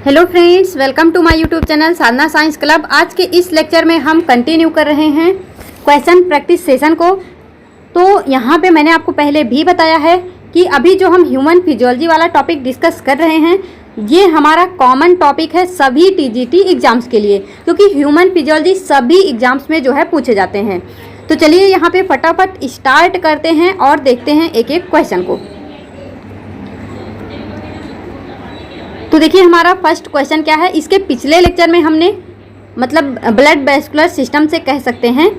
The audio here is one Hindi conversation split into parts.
Hello friends, welcome to my YouTube channel Sadhana science club. आज के इस लेक्चर में हम कंटिन्यू कर रहे हैं क्वेश्चन प्रैक्टिस सेशन को। तो यहाँ पे मैंने आपको पहले भी बताया है कि अभी जो हम ह्यूमन फिजियोलॉजी वाला टॉपिक डिस्कस कर रहे हैं ये हमारा कॉमन टॉपिक है सभी टीजीटी एग्जाम्स के लिए, क्योंकि ह्यूमन फिजियोलॉजी सभी एग्जाम्स में जो है पूछे जाते हैं। तो चलिए यहाँ पे फटाफट स्टार्ट करते हैं और देखते हैं एक एक क्वेश्चन को। तो देखिए हमारा फर्स्ट क्वेश्चन क्या है। इसके पिछले लेक्चर में हमने मतलब ब्लड वेस्कुलर सिस्टम से कह सकते हैं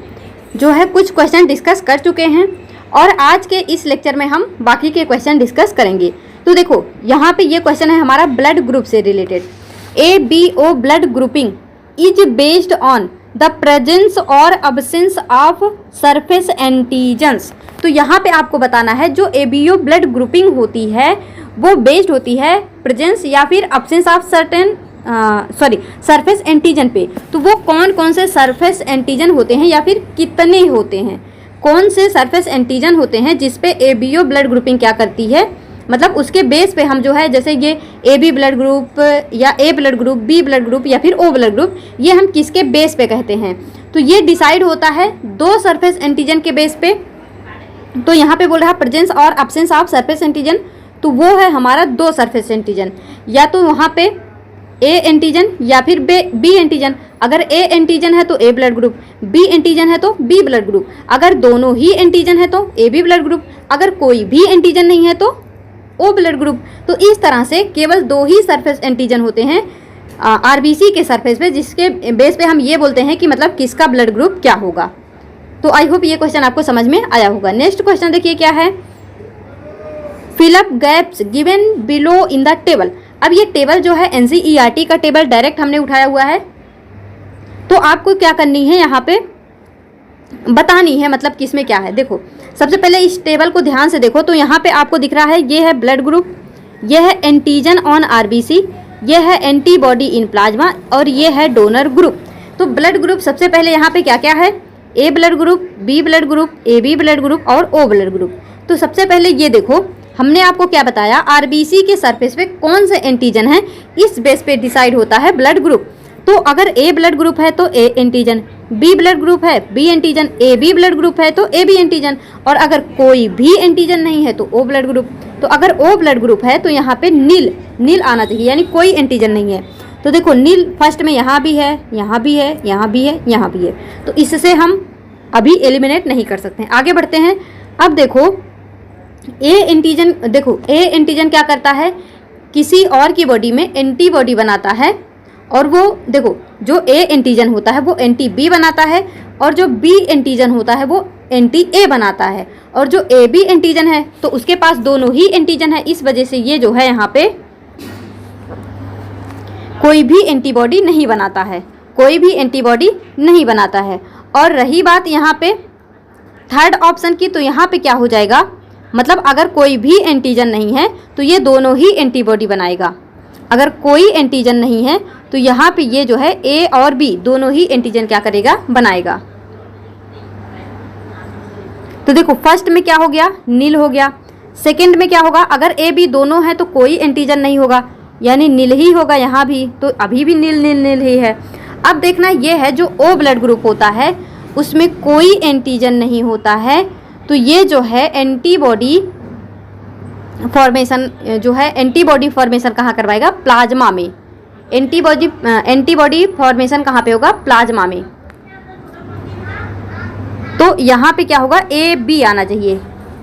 जो है कुछ क्वेश्चन डिस्कस कर चुके हैं और आज के इस लेक्चर में हम बाकी के क्वेश्चन डिस्कस करेंगे। तो देखो यहाँ पे ये क्वेश्चन है हमारा ब्लड ग्रुप से related. ABO blood grouping is based on the presence और अब्सेंस ऑफ सरफेस एंटीजन्स। तो यहाँ पे आपको बताना है जो ABO ब्लड ग्रुपिंग होती है वो बेस्ड होती है प्रेजेंस या फिर अब्सेंस ऑफ सरफेस एंटीजन पे। तो वो कौन कौन से सरफेस एंटीजन होते हैं या फिर कितने होते हैं, कौन से सरफेस एंटीजन होते हैं जिस पे ABO ब्लड ग्रुपिंग क्या करती है, मतलब उसके बेस पे हम जो है जैसे ये AB ब्लड ग्रुप या A blood group, B blood group या फिर O ब्लड ग्रुप, ये हम किसके बेस पे कहते हैं। तो ये डिसाइड होता है दो सरफेस एंटीजन के बेस पे। तो यहाँ पे बोल रहा है प्रेजेंस और अब्सेंस ऑफ सरफेस एंटीजन, तो वो है हमारा दो सरफेस एंटीजन, या तो वहाँ पे A एंटीजन या फिर B एंटीजन। अगर A एंटीजन है तो A blood group, B antigen है तो B ब्लड ग्रुप, अगर दोनों ही एंटीजन है तो AB ब्लड ग्रुप, अगर कोई भी एंटीजन नहीं है तो O ब्लड ग्रुप। तो इस तरह से केवल दो ही सरफेस एंटीजन होते हैं RBC के सरफेस पे, जिसके बेस पे हम ये बोलते हैं कि मतलब किसका ब्लड ग्रुप क्या होगा। तो आई होप ये क्वेश्चन आपको समझ में आया होगा। नेक्स्ट क्वेश्चन देखिए क्या है, fill up gaps given below in the table. अब ये टेबल जो है NCERT का टेबल डायरेक्ट हमने उठाया हुआ है। तो आपको क्या करनी है यहाँ पे बतानी है मतलब किसमें क्या है। देखो सबसे पहले इस टेबल को ध्यान से देखो। तो यहाँ पे आपको दिख रहा है ये है ब्लड ग्रुप, ये है एंटीजन ऑन RBC, ये है एंटीबॉडी इन प्लाज्मा और ये है डोनर ग्रुप। तो ब्लड ग्रुप सबसे पहले यहाँ पे क्या क्या है, A blood group, B blood group, AB blood group और O ब्लड ग्रुप। तो सबसे पहले ये देखो हमने आपको क्या बताया, RBC के सरफेस पे कौन से एंटीजन है इस बेस पे डिसाइड होता है ब्लड ग्रुप। तो अगर A ब्लड ग्रुप है तो A antigen, B blood group है B antigen, AB blood group है तो AB एंटीजन, और अगर कोई भी एंटीजन नहीं है तो O ब्लड ग्रुप। तो अगर O ब्लड ग्रुप है तो यहाँ पे नील आना चाहिए, यानी कोई एंटीजन नहीं है। तो देखो नील फर्स्ट में यहाँ भी है, यहाँ भी है, यहाँ भी है, यहाँ भी है। तो इससे हम अभी एलिमिनेट नहीं कर सकते हैं। आगे बढ़ते हैं। अब देखो A एंटीजन, देखो A एंटीजन क्या करता है, किसी और की बॉडी में एंटीबॉडी बनाता है, और वो देखो जो A एंटीजन होता है वो एंटी B बनाता है, और जो B एंटीजन होता है वो एंटी A बनाता है, और जो AB एंटीजन है तो उसके पास दोनों ही एंटीजन है। इस वजह से ये जो है यहाँ पे कोई भी एंटीबॉडी नहीं बनाता है, कोई भी एंटीबॉडी नहीं बनाता है। और रही बात यहाँ पे थर्ड ऑप्शन की, तो यहाँ पे क्या हो जाएगा, मतलब अगर कोई भी एंटीजन नहीं है तो ये दोनों ही एंटीबॉडी बनाएगा। अगर कोई एंटीजन नहीं है तो यहाँ पे ये जो है A और B दोनों ही एंटीजन क्या करेगा, बनाएगा। तो देखो फर्स्ट में क्या हो गया, नील हो गया। सेकंड में क्या होगा, अगर A B दोनों है तो कोई एंटीजन नहीं होगा, यानी नील ही होगा यहाँ भी। तो अभी भी नील ही है। अब देखना ये है जो O ब्लड ग्रुप होता है उसमें कोई एंटीजन नहीं होता है, तो ये जो है एंटीबॉडी फॉर्मेशन जो है, एंटीबॉडी फॉर्मेशन कहाँ करवाएगा, प्लाज्मा में। एंटीबॉडी फॉर्मेशन कहाँ पे होगा, प्लाज्मा में। तो यहाँ पे क्या होगा, AB आना चाहिए,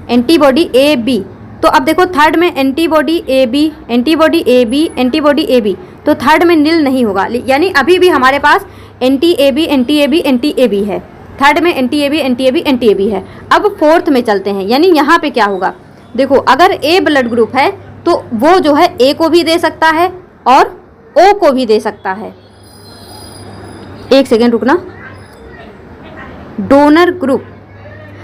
एंटीबॉडी AB। तो अब देखो थर्ड में antibody AB, antibody AB, antibody AB, तो थर्ड में नील नहीं होगा, यानी अभी भी हमारे पास anti AB, anti AB, anti AB है। थर्ड में anti AB, anti AB, anti AB है। अब फोर्थ में चलते हैं, यानी यहाँ पे क्या होगा, देखो अगर A ब्लड ग्रुप है तो वो जो है A को भी दे सकता है और O को भी दे सकता है। एक सेकेंड रुकना, डोनर ग्रुप।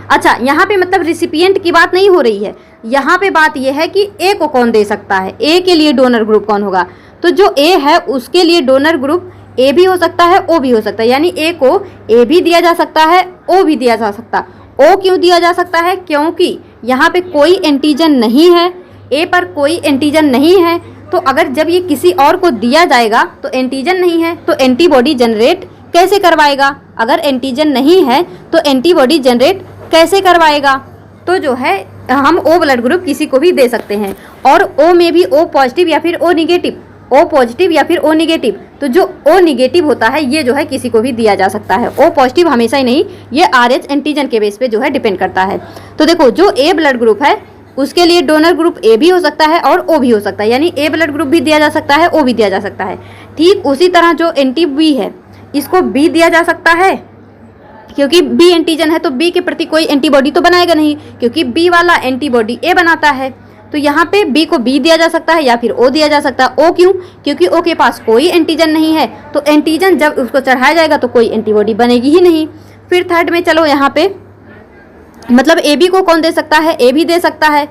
अच्छा यहाँ पे मतलब रिसिपिएंट की बात नहीं हो रही है, यहाँ पे बात यह है कि A को कौन दे सकता है, A के लिए डोनर ग्रुप कौन होगा। तो जो A है उसके लिए डोनर ग्रुप A भी हो सकता है, O भी हो सकता है, यानी A को A भी दिया जा सकता है, O भी दिया जा सकता है। O क्यों दिया जा सकता है, क्योंकि यहाँ पे कोई एंटीजन नहीं है, A पर कोई एंटीजन नहीं है, तो अगर जब ये किसी और को दिया जाएगा तो एंटीजन नहीं है तो एंटीबॉडी जनरेट कैसे करवाएगा? अगर एंटीजन नहीं है तो एंटीबॉडी जनरेट कैसे करवाएगा? तो जो है हम ओ ब्लड ग्रुप किसी को भी दे सकते हैं, और ओ में भी ओ पॉजिटिव या फिर ओ निगेटिव, ओ पॉजिटिव या फिर ओ निगेटिव। तो जो ओ निगेटिव होता है ये जो है किसी को भी दिया जा सकता है, ओ पॉजिटिव हमेशा ही नहीं, ये RH एंटीजन के बेस पे जो है डिपेंड करता है। तो देखो जो ए ब्लड ग्रुप है उसके लिए डोनर ग्रुप ए भी हो सकता है और ओ भी हो सकता है, यानी ए ब्लड ग्रुप भी दिया जा सकता है, ओ भी दिया जा सकता है। ठीक उसी तरह जो एंटी बी है इसको बी दिया जा सकता है, क्योंकि बी एंटीजन है तो बी के प्रति कोई एंटीबॉडी तो बनाएगा नहीं, क्योंकि बी वाला एंटीबॉडी ए बनाता है। तो यहाँ पे बी को बी दिया जा सकता है या फिर ओ दिया जा सकता है। ओ क्यों? क्योंकि ओ के पास कोई एंटीजन नहीं है, तो एंटीजन जब उसको चढ़ाया जाएगा तो कोई एंटीबॉडी बनेगी ही नहीं। फिर थर्ड में चलो यहाँ पे मतलब ए बी को कौन दे सकता है? ए भी दे सकता है,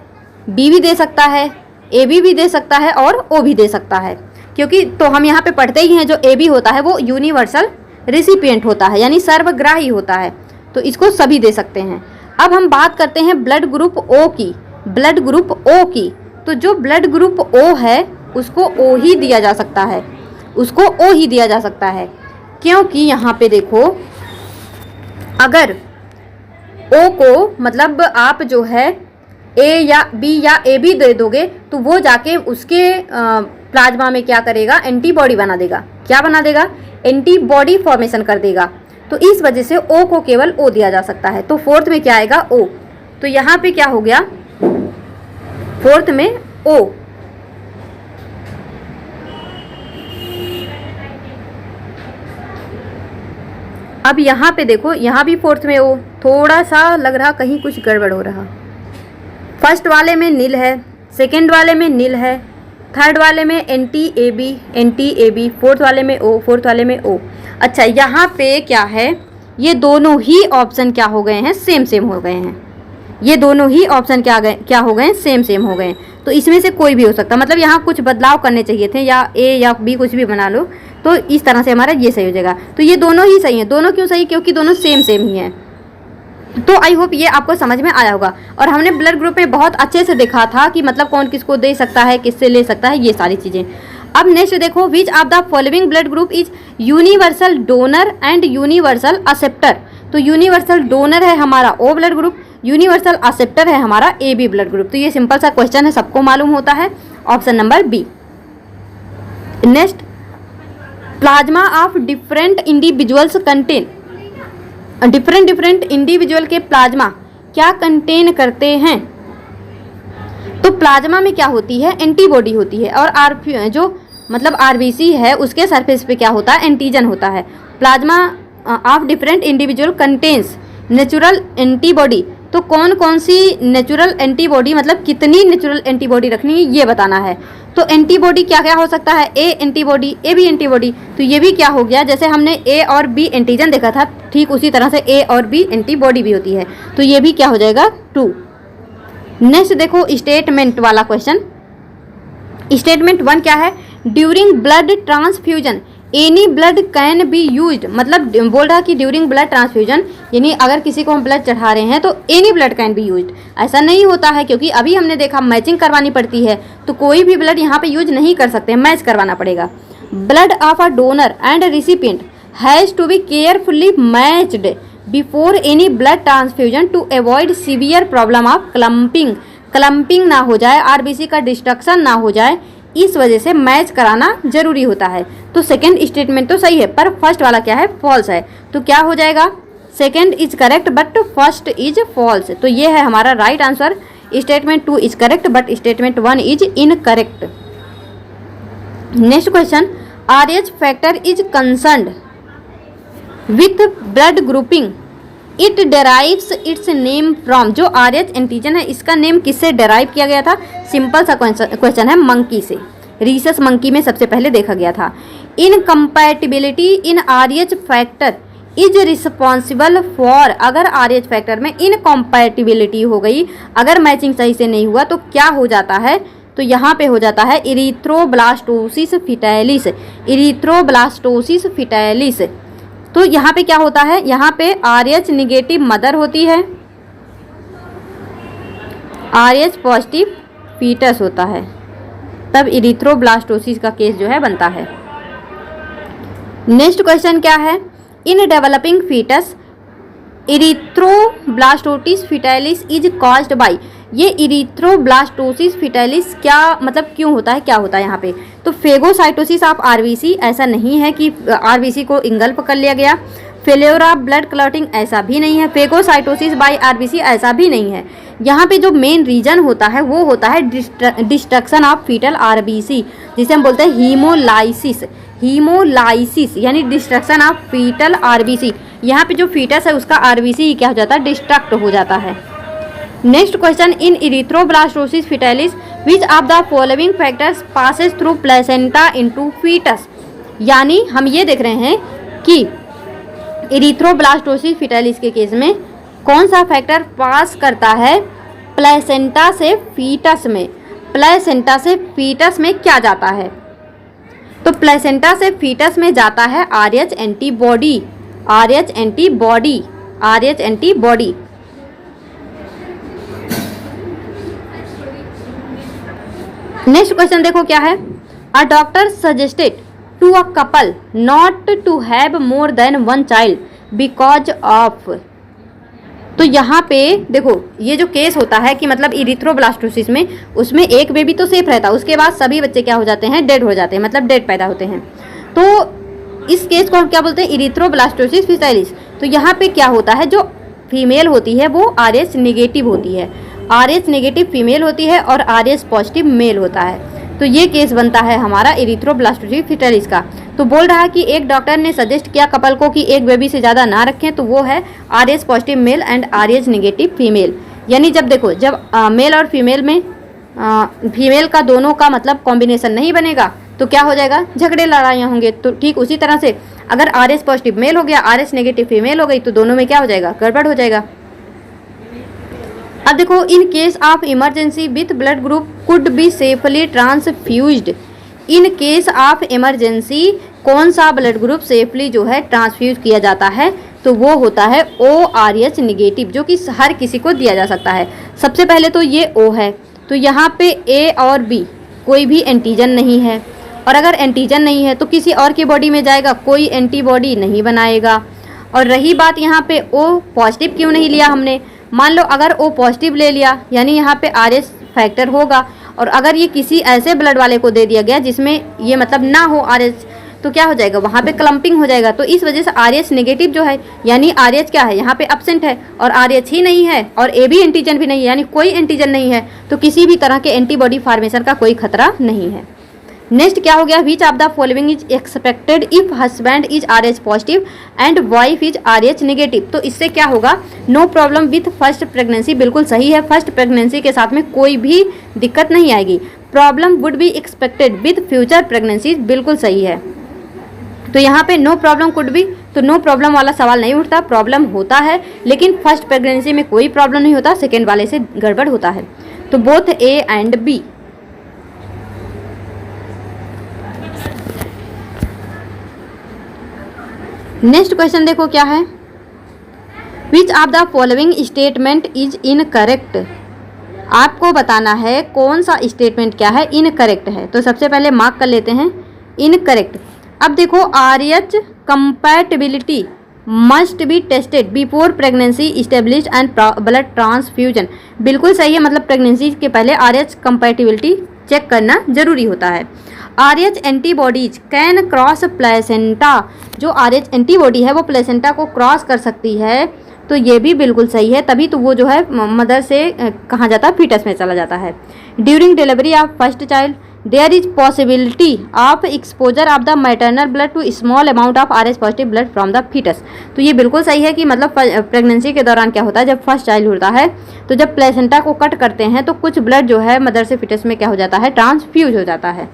बी भी दे सकता है, ए बी भी दे सकता है और ओ भी दे सकता है, क्योंकि तो हम यहाँ पे पढ़ते ही हैं जो ए बी होता है वो यूनिवर्सल रेसिपिएंट होता है, यानी सर्वग्राही होता है, तो इसको सभी दे सकते हैं। अब हम बात करते हैं ब्लड ग्रुप ओ की, ब्लड ग्रुप ओ की। तो जो ब्लड ग्रुप ओ है उसको ओ ही दिया जा सकता है, उसको ओ ही दिया जा सकता है, क्योंकि यहाँ पे देखो अगर ओ को मतलब आप जो है ए या बी या ए बी दे दोगे तो वो जाके उसके प्लाज्मा में क्या करेगा? एंटीबॉडी बना देगा। क्या बना देगा? एंटीबॉडी फॉर्मेशन कर देगा। तो इस वजह से ओ को केवल ओ दिया जा सकता है। तो फोर्थ में क्या आएगा? ओ। तो यहाँ पे क्या हो गया? फोर्थ में ओ। अब यहाँ पे देखो, यहाँ भी फोर्थ में ओ। थोड़ा सा लग रहा कहीं कुछ गड़बड़ हो रहा। फर्स्ट वाले में नील है, सेकेंड वाले में नील है, थर्ड वाले में एंटी ए बी, फोर्थ वाले में ओ, फोर्थ वाले में ओ। अच्छा यहाँ पे क्या है? ये दोनों ही ऑप्शन क्या हो गए हैं? सेम सेम हो गए हैं। ये दोनों ही ऑप्शन क्या हो गए हैं? सेम सेम हो गए हैं। तो इसमें से कोई भी हो सकता, मतलब यहाँ कुछ बदलाव करने चाहिए थे, या ए या बी कुछ भी बना लो, तो इस तरह से हमारा ये सही हो जाएगा। तो ये दोनों ही सही हैं। दोनों क्यों सही? क्योंकि दोनों सेम सेम ही हैं। तो आई होप ये आपको समझ में आया होगा। और हमने ब्लड ग्रुप में बहुत अच्छे से देखा था कि मतलब कौन किसको दे सकता है, किससे ले सकता है, ये सारी चीज़ें। अब नेक्स्ट देखो, which of the following blood group is universal donor and universal acceptor. तो यूनिवर्सल डोनर है हमारा O blood group, universal acceptor है हमारा ए बी ब्लड ग्रुप। तो ये सिंपल सा क्वेश्चन है, सबको मालूम होता है, option number B. Next, plasma of different individuals contain, different individual के प्लाज्मा क्या कंटेन करते हैं? तो प्लाज्मा में क्या होती है? एंटीबॉडी होती है, और जो मतलब आरबीसी है उसके सरफेस पे क्या होता है? एंटीजन होता है। Plasma of different individual contains natural antibody. तो कौन कौन सी नेचुरल एंटीबॉडी, मतलब कितनी नेचुरल एंटीबॉडी रखनी है ये बताना है। तो एंटीबॉडी क्या क्या हो सकता है? A antibody, A B antibody. तो ये भी क्या हो गया? जैसे हमने ए और बी एंटीजन देखा था, ठीक उसी तरह से ए और बी एंटीबॉडी भी होती है। तो ये भी क्या हो जाएगा? 2। नेक्स्ट देखो स्टेटमेंट वाला क्वेश्चन। स्टेटमेंट 1 क्या है? During blood transfusion any blood can be used. मतलब बोल रहा कि ड्यूरिंग ब्लड ट्रांसफ्यूजन, यानी अगर किसी को हम ब्लड चढ़ा रहे हैं तो any blood can be used. ऐसा नहीं होता है, क्योंकि अभी हमने देखा मैचिंग करवानी पड़ती है, तो कोई भी ब्लड यहाँ पे यूज नहीं कर सकते, मैच करवाना पड़ेगा। Blood of a donor and recipient has to be carefully matched before any blood transfusion to avoid severe problem of clumping ना हो जाए, आरबीसी का डिस्ट्रक्शन ना हो जाए, इस वजह से मैच कराना जरूरी होता है। तो सेकंड स्टेटमेंट तो सही है, पर फर्स्ट वाला क्या है? फॉल्स है। तो क्या हो जाएगा? Second is correct but first is false. तो ये है हमारा right answer. Statement 2 is correct but statement 1 is incorrect. Next question, RH factor is concerned with blood grouping, it derives its name from. जो RH एंटीजन है इसका नेम किससे डेराइव किया गया था? सिंपल सा क्वेश्चन है, मंकी से। रीसस मंकी में सबसे पहले देखा गया था। Incompatibility in RH factor is responsible for. अगर RH फैक्टर में इनकम्पैटिबिलिटी हो गई, अगर मैचिंग सही से नहीं हुआ तो क्या हो जाता है? तो यहाँ पे हो जाता है इरिथ्रोब्लास्टोसिस फिटालिस, इरिथ्रोब्लास्टोसिस फिटालिस। तो यहाँ पे क्या होता है? यहाँ पे RH निगेटिव मदर होती है, RH पॉजिटिव फीटस होता है। तब इरिथ्रोब्लास्टोसिस का केस जो है बनता है। नेक्स्ट क्वेश्चन क्या है, in developing foetus erythroblastosis fetalis is caused by, ये इरिथ्रोब्लास्टोसिस फिटालिस क्या मतलब क्यों होता है, क्या होता है यहाँ पे, तो फेगोसाइटोसिस ऑफ आरबीसी, ऐसा नहीं है कि आरबीसी को इंगल्फ कर लिया गया, फेलियर ऑफ ब्लड क्लॉटिंग ऐसा भी नहीं है, फेगोसाइटोसिस बाय आरबीसी ऐसा भी नहीं है। यहाँ पे जो मेन रीजन होता है वो होता है डिस्ट्रक्शन ऑफ फीटल आरबीसी, जिसे हम बोलते हैं हीमोलाइसिस, हीमोलाइसिस यानी डिस्ट्रक्शन ऑफ फीटल आरबीसी। यहाँ पे जो फीटस है उसका आरबीसी क्या हो जाता है, डिस्ट्रक्ट हो जाता है। Next question, in erythroblastosis fetalis which of the following factors passes through placenta into foetus, यानी हम ये देख रहे हैं कि इरिथ्रोब्लास्टोसिस फिटालिस के केस में कौन सा फैक्टर पास करता है प्लेसेंटा से फीटस में, प्लेसेंटा से फीटस में क्या जाता है, तो प्लेसेंटा से फीटस में जाता है RH antibody, RH antibody, RH antibody. Next question देखो क्या है, a doctor suggested to a couple not to have more than one child because of, तो यहाँ पे देखो ये जो केस होता है कि मतलब इरिथ्रोब्लास्टोसिस में उसमें एक बेबी तो सेफ रहता है, उसके बाद सभी बच्चे क्या हो जाते हैं, डेड हो जाते हैं, मतलब डेड पैदा होते हैं। तो इस केस को हम क्या बोलते हैं, इरिथ्रोब्लास्टोसिस फिटालिस। तो यहाँ पे क्या होता है, जो फीमेल होती है वो आरएच नेगेटिव होती है, आरएच नेगेटिव फीमेल होती है और आरएच पॉजिटिव मेल होता है। तो ये केस बनता है हमारा इरिथ्रोब्लास्टोसिस फिटालिस का। तो बोल रहा है कि एक डॉक्टर ने सजेस्ट किया कपल को कि एक बेबी से ज़्यादा ना रखें, तो वो है RH positive male and RH negative female. यानी जब देखो जब मेल और फीमेल में फीमेल का दोनों का मतलब कॉम्बिनेशन नहीं बनेगा तो क्या हो जाएगा, झगड़े लड़ाइयाँ होंगे। तो ठीक उसी तरह से अगर आरएच पॉजिटिव मेल हो गया, आरएच नेगेटिव फीमेल हो गई, तो दोनों में क्या हो जाएगा, गड़बड़ हो जाएगा। अब देखो, in case of emergency with blood group could be safely transfused, in case of emergency कौन सा ब्लड ग्रुप सेफली जो है ट्रांसफ्यूज किया जाता है, तो वो होता है ORH निगेटिव, जो कि हर किसी को दिया जा सकता है। सबसे पहले तो ये O है, तो यहाँ पे A और B कोई भी एंटीजन नहीं है, और अगर एंटीजन नहीं है तो किसी और की बॉडी में जाएगा, कोई एंटीबॉडी नहीं बनाएगा। और रही बात यहाँ पे O पॉजिटिव क्यों नहीं लिया हमने, मान लो अगर O पॉजिटिव ले लिया यानी यहाँ पे RH फैक्टर होगा, और अगर ये किसी ऐसे ब्लड वाले को दे दिया गया जिसमें ये मतलब ना हो RH, तो क्या हो जाएगा, वहाँ पे क्लम्पिंग हो जाएगा। तो इस वजह से RH नेगेटिव जो है यानी RH क्या है, यहाँ पे एब्सेंट है, और RH ही नहीं है और A भी एंटीजन भी नहीं है, यानी कोई एंटीजन नहीं है, तो किसी भी तरह के एंटीबॉडी फॉर्मेशन का कोई खतरा नहीं है। नेक्स्ट क्या हो गया, which of the following is expected if husband is RH positive and wife is RH negative. तो इससे क्या होगा, no problem with first pregnancy, बिल्कुल सही है, फर्स्ट प्रेगनेंसी के साथ में कोई भी दिक्कत नहीं आएगी। Problem would be expected with future pregnancy, बिल्कुल सही है। तो यहाँ पे नो प्रॉब्लम कुड बी, तो नो प्रॉब्लम वाला सवाल नहीं उठता, प्रॉब्लम होता है, लेकिन फर्स्ट प्रेगनेंसी में कोई प्रॉब्लम नहीं होता, सेकेंड वाले से गड़बड़ होता है। तो both A and B। Next question देखो क्या है, विच of the following statement is incorrect, आपको बताना है कौन सा स्टेटमेंट क्या है, इनकरेक्ट है। तो सबसे पहले मार्क कर लेते हैं इनकरेक्ट। अब देखो, RH compatibility must be tested before pregnancy established and blood transfusion, बिल्कुल सही है, मतलब प्रेगनेंसी के पहले RH कंपैटिबिलिटी चेक करना जरूरी होता है। RH antibodies can cross placenta, जो RH एंटीबॉडी है वो प्लेसेंटा को क्रॉस कर सकती है, तो ये भी बिल्कुल सही है, तभी तो वो जो है मदर से कहाँ जाता है, फीटस में चला जाता है। During delivery of first child there is possibility of exposure of the maternal blood to small amount of RH positive blood from the foetus. तो ये बिल्कुल सही है कि मतलब प्रेगनेंसी के दौरान क्या होता है, जब फर्स्ट चाइल्ड होता है तो जब प्लेसेंटा को कट करते हैं तो कुछ ब्लड जो है मदर से फीटस में क्या हो जाता है, ट्रांसफ्यूज हो जाता है,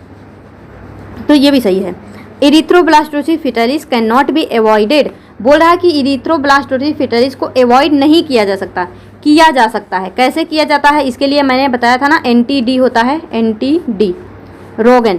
तो ये भी सही है। Erythroblastosis fetalis can not be avoided, बोल रहा है कि इरिथ्रोब्लास्टोसिस फिटालिस को अवॉइड नहीं किया जा सकता, किया जा सकता है। कैसे किया जाता है, इसके लिए मैंने बताया था ना, NTD होता है, NTD रोगेम।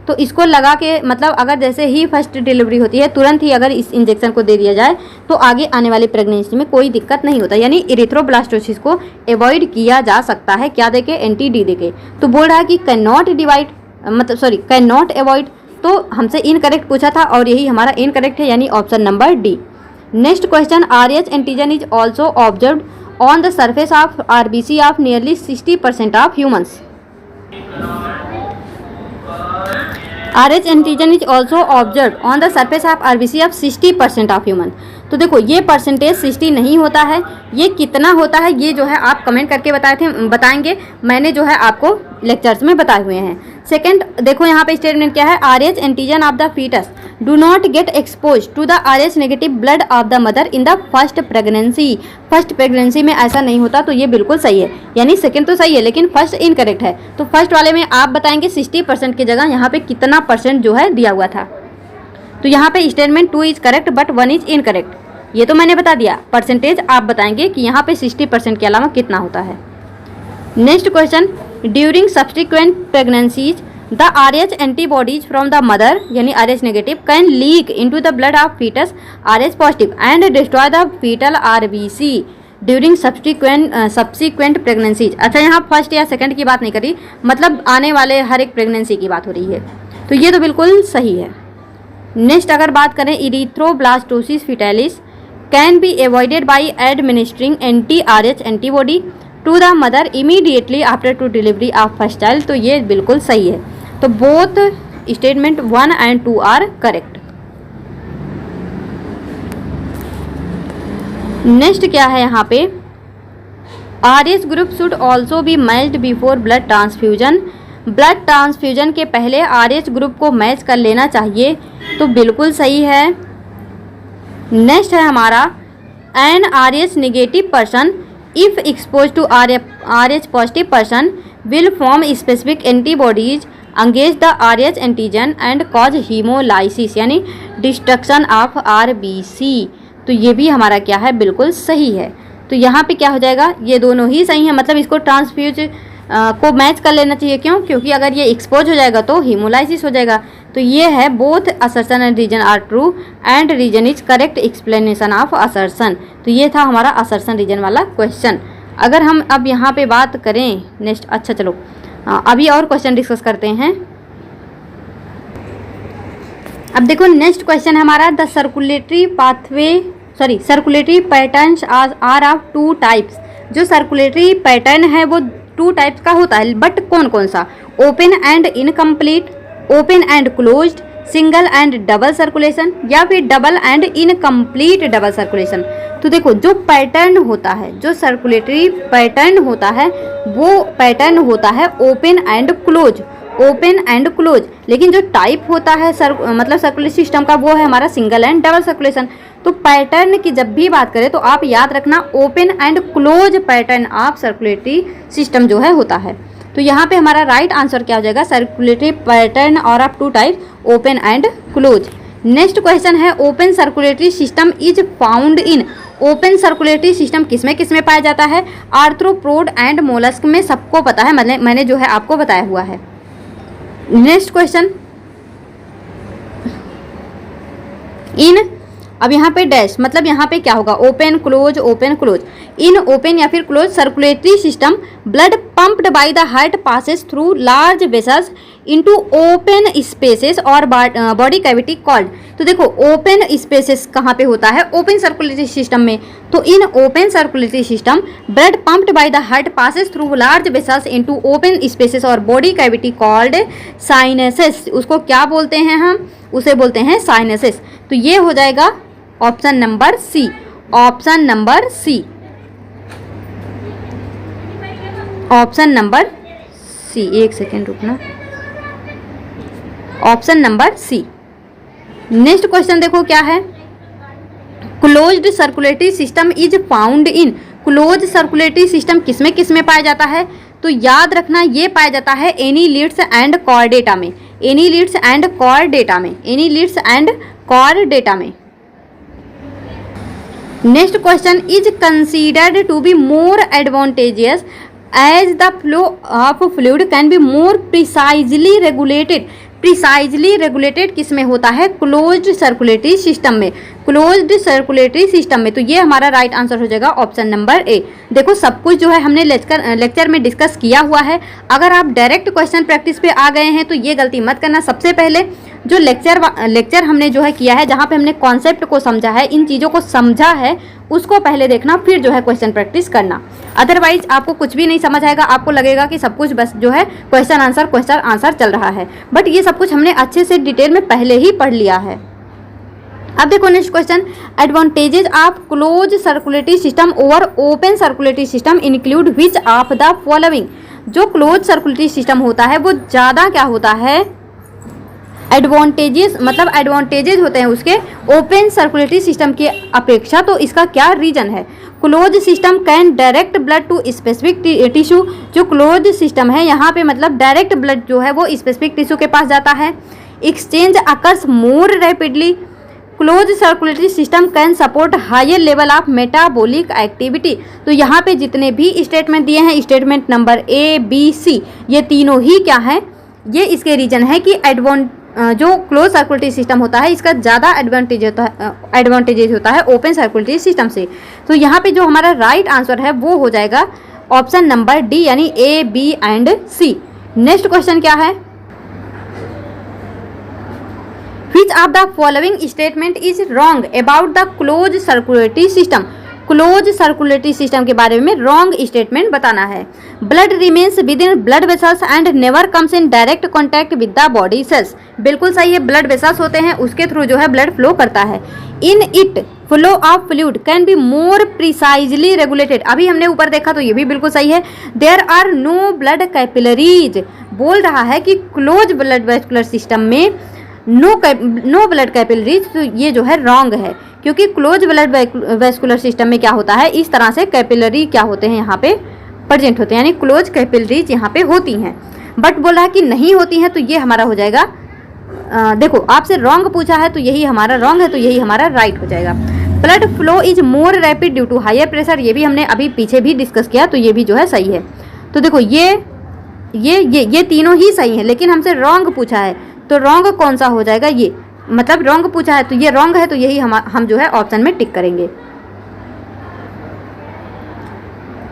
तो तो इसको लगा के मतलब अगर जैसे ही फर्स्ट डिलीवरी होती है तुरंत ही अगर इस इंजेक्शन को दे दिया जाए तो आगे आने वाली प्रेगनेंसी में कोई दिक्कत नहीं होता, यानी इरिथ्रोब्लास्टोसिस को अवॉइड किया जा सकता है। क्या देके? एंटी डी देके। तो बोल रहा है कि कैन नॉट डिवाइड मतलब सॉरी कैन नॉट अवॉइड, तो हमसे इनकरेक्ट पूछा था और यही हमारा इनकरेक्ट है, यानी option number D. Next question, RH antigen is also observed on the surface of RBC of nearly 60% of humans. RH antigen is also observe on the surface of RBC of 60% of human. तो देखो ये परसेंटेज 60 नहीं होता है, ये कितना होता है ये जो है आप कमेंट करके बताएंगे, मैंने जो है आपको लेक्चर्स में बताए हुए हैं। सेकंड देखो यहाँ पे स्टेटमेंट क्या है, RH antigen of the foetus do not get expose to the RH negative blood of the mother in the first pregnancy. First pregnancy में ऐसा नहीं होता, तो ये बिल्कुल सही है, यानी सेकंड तो सही है लेकिन फर्स्ट इनकरेक्ट है। तो फर्स्ट वाले में आप बताएंगे 60% की जगह यहाँ पे कितना परसेंट जो है दिया हुआ था। तो यहाँ पे statement 2 is correct but 1 is incorrect, ये तो मैंने बता दिया। परसेंटेज आप बताएंगे कि यहाँ पे 60% के अलावा कितना होता है। Next question, during subsequent pregnancies the RH antibodies from the mother यानी RH negative can leak into the blood of foetus RH positive and destroy the foetal RBC during subsequent pregnancies. अच्छा यहाँ फर्स्ट या सेकंड की बात नहीं करी, मतलब आने वाले हर एक प्रेगनेंसी की बात हो रही है, तो ये तो बिल्कुल सही है। नेक्स्ट अगर बात करें, erythroblastosis fetalis can be avoided by administering anti-RH antibody to the mother immediately after to delivery of first child. तो ये बिल्कुल सही है। तो both statement 1 and 2 are correct. Next क्या है यहाँ पे, RH group should also be matched before blood transfusion. Blood transfusion के पहले RH ग्रुप को मैच कर लेना चाहिए, तो बिल्कुल सही है। नेक्स्ट है हमारा, an RH negative person if expose to RH positive person will form specific antibodies against the RH antigen and cause haemolysis यानी डिस्ट्रक्शन ऑफ RBC। तो ये भी हमारा क्या है, बिल्कुल सही है। तो यहाँ पे क्या हो जाएगा, ये दोनों ही सही है, मतलब इसको ट्रांसफ्यूज को मैच कर लेना चाहिए। क्यों? क्योंकि अगर ये एक्सपोज हो जाएगा तो हीमोलाइसिस हो जाएगा। तो ये है both assertion and reason are true and reason is correct explanation of assertion. तो ये था हमारा असर्शन रीजन वाला क्वेश्चन। अगर हम अब यहाँ पे बात करें नेक्स्ट, अच्छा चलो अभी और क्वेश्चन डिस्कस करते हैं। अब देखो नेक्स्ट क्वेश्चन है हमारा, the circulatory circulatory patterns are of 2 types. जो सर्कुलेटरी पैटर्न है वो 2 टाइप्स का होता है, बट कौन कौन सा? Open and incomplete, open and closed, single and double circulation या फिर double and incomplete double circulation. तो देखो जो पैटर्न होता है, जो सर्कुलेटरी पैटर्न होता है वो पैटर्न होता है open and close, open and close. लेकिन जो टाइप होता है मतलब सर्कुलेटरी सिस्टम का वो है हमारा सिंगल एंड डबल सर्कुलेशन। तो पैटर्न की जब भी बात करें तो आप याद रखना open and close pattern of circulatory system जो है होता है। तो यहाँ पे हमारा राइट आंसर क्या हो जाएगा, सर्कुलेटरी पैटर्न और of 2 types open and close. Next question है, open circulatory system is found in. Open circulatory system किसमें किसमें पाया जाता है? आर्थ्रोपोड एंड मोलस्क में, सबको पता है, मतलब मैंने जो है आपको बताया हुआ है। नेक्स्ट क्वेश्चन, इन अब यहाँ पे डैश मतलब यहाँ पे क्या होगा, open close open close. In open या फिर close circulatory system blood pumped bye the heart passes through large vessels into open spaces और बॉडी कैविटी कॉल्ड। तो देखो ओपन स्पेसेस कहाँ पे होता है, ओपन सर्कुलेटरी सिस्टम में। तो इन open circulatory system blood pumped bye the heart passes through large vessels into open spaces और बॉडी कैविटी कॉल्ड साइनसेस। उसको क्या बोलते हैं हम, उसे बोलते हैं साइनसेस। तो ये हो जाएगा option number C, option number C, option number C. एक सेकेंड रुकना, option number C. Next question देखो क्या है, closed circulatory system is found in. Close circulatory system किसमें किसमें पाया जाता है? तो याद रखना ये पाया जाता है एनीलिड्स एंड कॉर्डेटा में, एनीलिड्स एंड कॉर्डेटा में, एनीलिड्स एंड कॉर्डेटा में। Next question, is considered to be more advantageous as the flow of fluid can be more precisely regulated. Precisely regulated किस में होता है? क्लोज्ड सर्कुलेटरी सिस्टम में, क्लोज्ड सर्कुलेटरी सिस्टम में। तो ये हमारा राइट आंसर हो जाएगा ऑप्शन नंबर ए। देखो सब कुछ जो है हमने लेक्चर में डिस्कस किया हुआ है। अगर आप डायरेक्ट क्वेश्चन प्रैक्टिस पे आ गए हैं तो ये गलती मत करना। सबसे पहले जो लेक्चर हमने जो है किया है, जहाँ पे हमने कॉन्सेप्ट को समझा है, इन चीज़ों को समझा है, उसको पहले देखना, फिर जो है क्वेश्चन प्रैक्टिस करना। अदरवाइज आपको कुछ भी नहीं समझ आएगा, आपको लगेगा कि सब कुछ बस जो है क्वेश्चन आंसर चल रहा है, बट ये सब कुछ हमने अच्छे से डिटेल में पहले ही पढ़ लिया है। अब देखो next question, advantages of close circulatory system over open circulatory system include which of the following. जो क्लोज सर्कुलेटरी सिस्टम होता है वो ज़्यादा क्या होता है? एडवांटेजेस होते हैं उसके ओपन सर्कुलेटरी सिस्टम की अपेक्षा। तो इसका क्या रीजन है? Close system can direct blood to specific tissue. जो क्लोज सिस्टम है यहाँ पे मतलब डायरेक्ट ब्लड जो है वो स्पेसिफिक टिश्यू के पास जाता है। Exchange occurs more rapidly. Close circulatory system can support higher level of metabolic activity. तो यहाँ पे जितने भी स्टेटमेंट दिए हैं, statement number A B C, ये तीनों ही क्या है? ये इसके रीजन है कि जो क्लोज सर्कुलेटरी सिस्टम होता है इसका ज़्यादा एडवांटेजेस होता है ओपन सर्कुलेटरी सिस्टम से। तो यहाँ पे जो हमारा राइट आंसर है वो हो जाएगा ऑप्शन नंबर डी, यानी A B and C. Next question क्या है? Which of the following statement is wrong about the closed circulatory system? Close circulatory system के बारे में रॉन्ग स्टेटमेंट बताना है। Blood remains with in blood vessels and never comes in direct contact with the body cells. बिल्कुल सही है, ब्लड वेसल्स होते हैं उसके थ्रू जो है ब्लड फ्लो करता है। In it flow of fluid can be more precisely regulated. अभी हमने ऊपर देखा तो ये भी बिल्कुल सही है। There are no blood capillaries, बोल रहा है कि क्लोज ब्लड वेस्कुलर सिस्टम में नो ब्लड कैपिलरीज। तो ये जो है रॉन्ग है, क्योंकि क्लोज ब्लड वेस्कुलर सिस्टम में क्या होता है, इस तरह से कैपिलरी क्या होते हैं यहाँ पे प्रेजेंट होते हैं, यानी क्लोज कैपिलरीज यहाँ पे होती हैं। बट बोल रहा है कि नहीं होती हैं, तो ये हमारा हो जाएगा देखो आपसे रॉन्ग पूछा है तो यही हमारा रॉन्ग है, तो यही हमारा राइट हो जाएगा। Blood flow is more rapid due to higher pressure, ये भी हमने अभी पीछे भी डिस्कस किया, तो ये भी जो है सही है। तो देखो ये तीनों ही सही है, लेकिन हमसे रॉन्ग पूछा है, तो रॉन्ग कौन सा हो जाएगा? ये मतलब रॉन्ग पूछा है तो ये रॉन्ग है, तो यही हम जो है ऑप्शन में टिक करेंगे।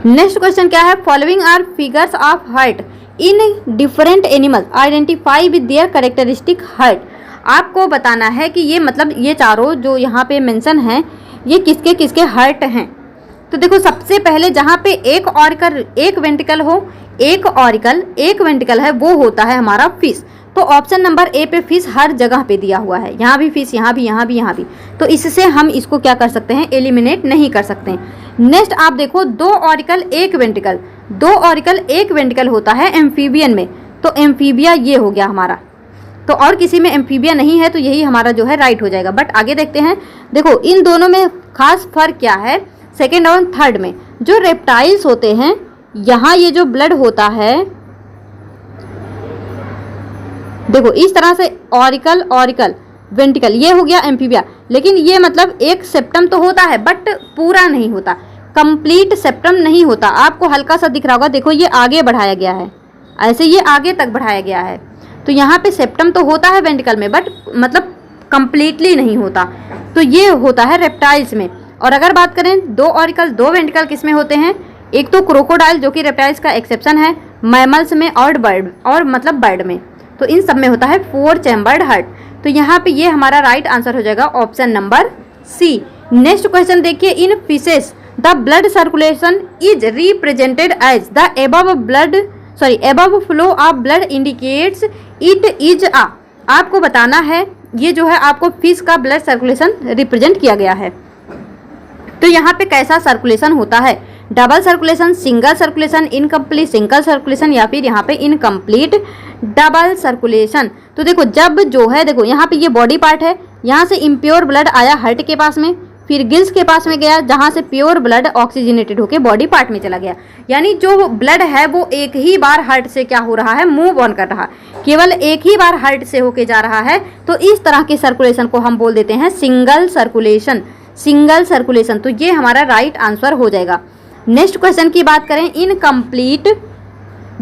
नेक्स्ट क्वेश्चन क्या है? Following are figures of heart in different animal, identify with their characteristic heart. आपको बताना है कि ये मतलब ये चारों जो यहाँ पे मेंशन हैं ये किसके किसके हार्ट हैं। तो देखो सबसे पहले जहाँ पे एक ऑरिकल एक वेंट्रिकल हो, एक ऑरिकल एक वेंट्रिकल है, वो होता है हमारा फिश। तो ऑप्शन नंबर ए पे फिश हर जगह पे दिया हुआ है, यहाँ भी फिश, यहाँ भी, यहाँ भी, यहाँ भी। तो इससे हम इसको क्या कर सकते हैं? एलिमिनेट नहीं कर सकते हैं। नेक्स्ट आप देखो दो ऑरिकल एक वेंट्रिकल, दो ऑरिकल एक वेंट्रिकल होता है एम्फीबियन में, तो एम्फीबिया ये हो गया हमारा। तो और किसी में एम्फीबिया नहीं है, तो यही हमारा जो है राइट हो जाएगा। बट आगे देखते हैं, देखो इन दोनों में खास फर्क क्या है सेकेंड और थर्ड में। जो रेप्टाइल्स होते हैं यहाँ ये जो ब्लड होता है, देखो इस तरह से ऑरिकल ऑरिकल वेंट्रिकल, ये हो गया एम्फीबिया। लेकिन ये मतलब एक सेप्टम तो होता है बट पूरा नहीं होता, कंप्लीट सेप्टम नहीं होता। आपको हल्का सा दिख रहा होगा, देखो ये आगे बढ़ाया गया है, ऐसे ये आगे तक बढ़ाया गया है। तो यहाँ पे सेप्टम तो होता है वेंट्रिकल में, बट मतलब कंप्लीटली नहीं होता। तो ये होता है रेप्टाइल्स में। और अगर बात करें दो ऑरिकल दो वेंट्रिकल किस में होते हैं? एक तो क्रोकोडाइल जो कि रेप्टाइल्स का एक्सेप्शन है, मैमल्स में और बर्ड में। तो इन सब में होता है 4 चैम्बर्ड हार्ट। तो यहाँ पे ये हमारा राइट आंसर हो जाएगा option number C. Next question देखिए, in fishes the blood circulation is represented as the above flow of blood indicates it is a. आपको बताना है ये जो है आपको फिश का ब्लड सर्कुलेशन रिप्रेजेंट किया गया है। तो यहाँ पे कैसा सर्कुलेशन होता है? Double circulation, single circulation, incomplete single circulation, या फिर यहाँ पे इनकम्प्लीट डबल सर्कुलेशन। तो देखो जब जो है, देखो यहाँ पे ये बॉडी पार्ट है, यहाँ से इम्प्योर ब्लड आया हार्ट के पास में, फिर गिल्स के पास में गया, जहाँ से प्योर ब्लड ऑक्सीजनेटेड होकर बॉडी पार्ट में चला गया। यानी जो ब्लड है वो एक ही बार हार्ट से क्या हो रहा है? मूव ऑन कर रहा, केवल एक ही बार हार्ट से होके जा रहा है। तो इस तरह के सर्कुलेशन को हम बोल देते हैं सिंगल सर्कुलेशन, सिंगल सर्कुलेशन। तो ये हमारा राइट आंसर हो जाएगा। नेक्स्ट क्वेश्चन की बात करें, incomplete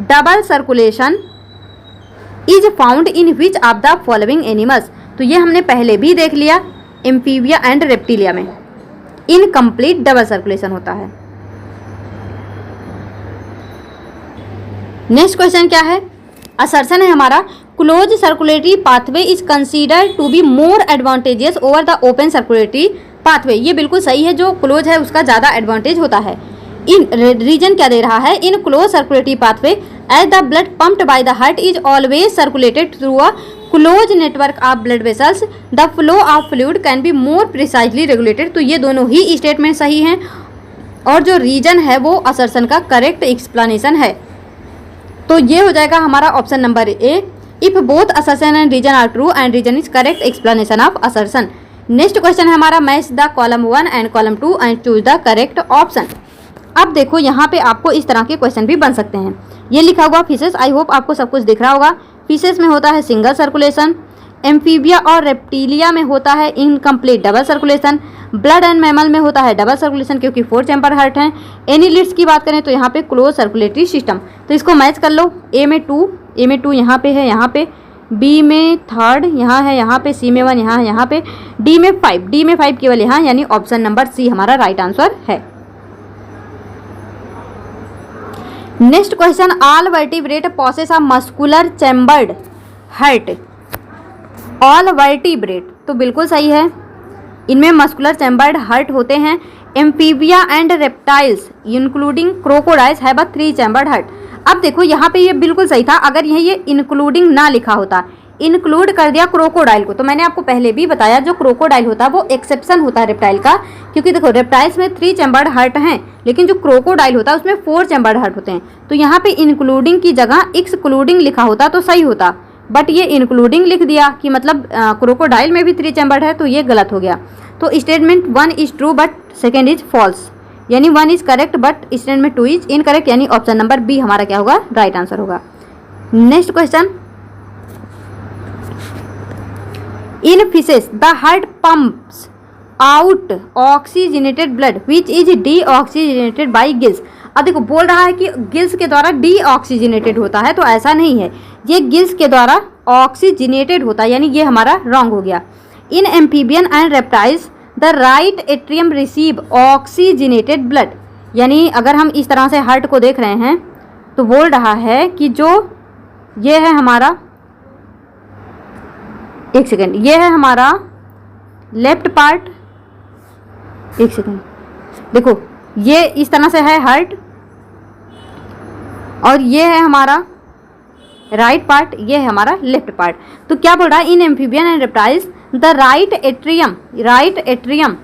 double circulation is found in which of the following animals. तो ये हमने पहले भी देख लिया, एम्फीबिया एंड रेप्टिलिया में इनकम्प्लीट डबल सर्कुलेशन होता है। नेक्स्ट क्वेश्चन क्या है, असर्शन है हमारा, close circulatory pathway is considered to be more advantageous over the open circulatory pathway. ये बिल्कुल सही है, जो क्लोज है उसका ज़्यादा एडवांटेज होता है। इन रीजन क्या दे रहा है, in close circulatory pathway as the blood pumped by the heart is always circulated through a close network of blood vessels the flow of fluid can be more precisely regulated. तो ये दोनों ही स्टेटमेंट सही हैं और जो रीजन है वो असर्शन का करेक्ट एक्सप्लेनेशन है। तो ये हो जाएगा हमारा option number A, if both assertion and reason are true and reason is correct explanation of assertion. Next question है हमारा, match the column 1 and column 2 and choose the correct option. अब देखो यहाँ पे आपको इस तरह के क्वेश्चन भी बन सकते हैं। ये लिखा हुआ फिशेस, आई होप आपको सब कुछ दिख रहा होगा। फिशेस में होता है सिंगल सर्कुलेशन, एम्फीबिया और रेप्टिलिया में होता है incomplete double circulation, blood and mammal में होता है डबल सर्कुलेशन क्योंकि 4 चैम्बर हार्ट हैं। एनीलिड्स की बात करें तो यहाँ पे क्लोज सर्कुलेटरी सिस्टम। तो इसको मैच कर लो, ए में 2 यहाँ पे है, यहाँ पे बी में 3 यहाँ है, यहाँ पे सी में 1 यहाँ है, यहाँ पे डी में 5 केवल यहाँ, यानी ऑप्शन नंबर सी हमारा राइट आंसर है। Next question, all vertebrate possesses a muscular chambered heart. All vertebrate तो बिल्कुल सही है, इनमें मस्कुलर चैम्बर्ड हार्ट होते हैं। Amphibia and reptiles including crocodiles have a 3 chambered heart. अब देखो यहाँ पे ये बिल्कुल सही था, अगर ये इंक्लूडिंग ना लिखा होता, इंक्लूड कर दिया क्रोकोडाइल को, तो मैंने आपको पहले भी बताया जो क्रोकोडाइल होता है वो एक्सेप्शन होता है रेप्टाइल का, क्योंकि देखो रेप्टाइल्स में 3 चैम्बर्ड हार्ट हैं, लेकिन जो क्रोकोडाइल होता है उसमें 4 चैम्बर्ड हार्ट होते हैं। तो यहाँ पे इंक्लूडिंग की जगह एक्सक्लूडिंग लिखा होता तो सही होता, बट ये इंक्लूडिंग लिख दिया कि मतलब क्रोकोडाइल में भी 3 चैम्बर्ड है, तो ये गलत हो गया। तो statement 1 is true but second is false, यानी 1 is correct but statement 2 is incorrect, यानी ऑप्शन नंबर बी हमारा क्या होगा, राइट आंसर होगा। Next question, in fishes the heart pumps out oxygenated blood which is deoxygenated by gills. अब देखो बोल रहा है कि गिल्स के द्वारा डीऑक्सीजनेटेड होता है, तो ऐसा नहीं है, ये गिल्स के द्वारा ऑक्सीजनेटेड होता है, यानी ये हमारा रॉन्ग हो गया। In amphibian and reptiles the right atrium receive oxygenated blood, यानी अगर हम इस तरह से हार्ट को देख रहे हैं तो बोल रहा है कि जो ये है हमारा, एक सेकेंड, ये है हमारा लेफ्ट पार्ट, एक सेकेंड, देखो ये इस तरह से है हार्ट और ये है हमारा राइट पार्ट, ये है हमारा लेफ्ट पार्ट। तो क्या बोल रहा है, in amphibian and reptiles the right atrium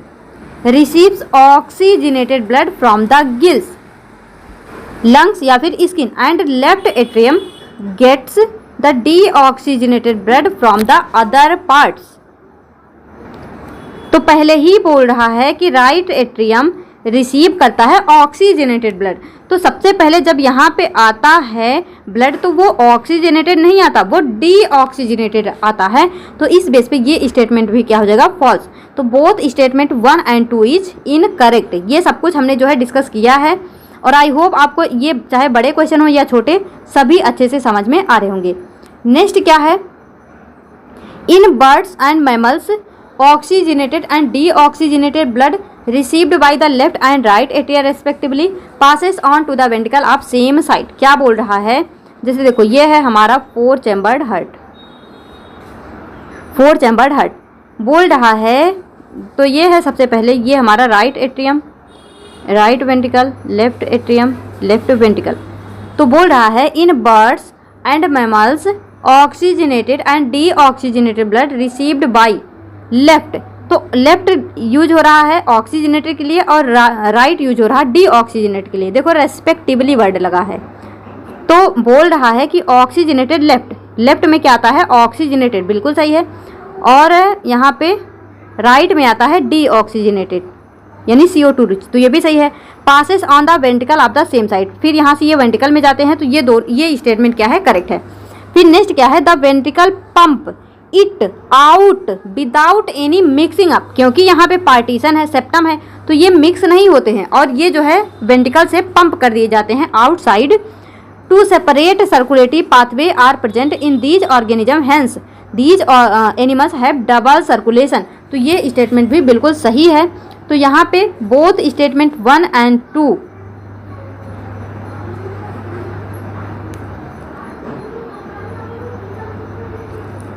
receives oxygenated blood from the gills, lungs या फिर skin, and left atrium gets the deoxygenated blood from the other parts. तो पहले ही बोल रहा है कि राइट एट्रियम रिसीव करता है ऑक्सीजनेटेड ब्लड, तो सबसे पहले जब यहाँ पे आता है ब्लड तो वो ऑक्सीजनेटेड नहीं आता, वो डीऑक्सीजनेटेड आता है। तो इस बेस पे ये स्टेटमेंट भी क्या हो जाएगा, फॉल्स। तो both statement 1 and 2 is incorrect. ये सब कुछ हमने जो है डिस्कस किया है और आई होप आपको ये चाहे बड़े क्वेश्चन हो या छोटे सभी अच्छे से समझ में आ रहे होंगे। नेक्स्ट क्या है, in birds and mammals oxygenated and deoxygenated blood received by the left and right atria respectively passes on to the ventricle of same side। क्या बोल रहा है, जैसे देखो ये है हमारा 4 चैम्बर्ड हार्ट बोल रहा है, तो ये है सबसे पहले ये हमारा right atrium, right ventricle, left atrium, left ventricle. तो बोल रहा है in birds and mammals oxygenated and deoxygenated blood received by left, तो लेफ्ट यूज हो रहा है ऑक्सीजनेटेड के लिए और राइट यूज हो रहा है डीऑक्सीजनेटेड के लिए। देखो रेस्पेक्टिवली वर्ड लगा है, तो बोल रहा है कि ऑक्सीजनेटेड लेफ्ट में क्या आता है, ऑक्सीजनेटेड, बिल्कुल सही है, और यहाँ पे राइट में आता है डीऑक्सीजनेटेड यानी CO2 रिच, तो ये भी सही है। Passes on the ventricle of the same side, फिर यहाँ से ये वेंट्रिकल में जाते हैं, तो ये स्टेटमेंट क्या है, करेक्ट है। फिर नेक्स्ट क्या है, the ventricle pump it out without any mixing up, क्योंकि यहाँ पे पार्टीशन है, सेप्टम है, तो ये मिक्स नहीं होते हैं और ये जो है वेंट्रिकल से पंप कर दिए जाते हैं outside two separate circulatory pathway are present in these organism, hence these animals have double circulation. तो ये स्टेटमेंट भी बिल्कुल सही है। तो यहाँ पे both statement 1 and 2